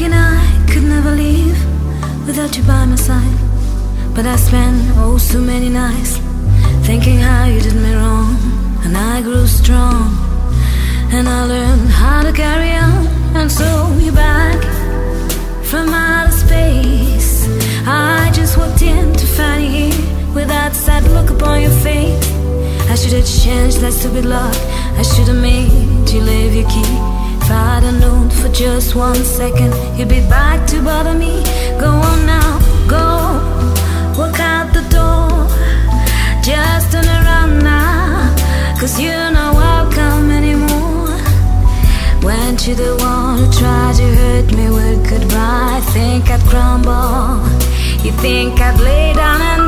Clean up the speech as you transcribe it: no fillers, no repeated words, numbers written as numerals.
thinking I could never leave without you by my side. But I spent oh so many nights thinking how you did me wrong. And I grew strong, and I learned how to carry on. And so you're back from outer space. I just walked in to find you here with that sad look upon your face. I should have changed that stupid lock. I should have made you leave your key. If I'd have known for just 1 second you'd be back to bother me. Go on now, go, walk out the door. Just turn around now, 'cause you're not welcome anymore. Weren't you the one who tried to hurt me with goodbye? Think I'd crumble, you think I'd lay down and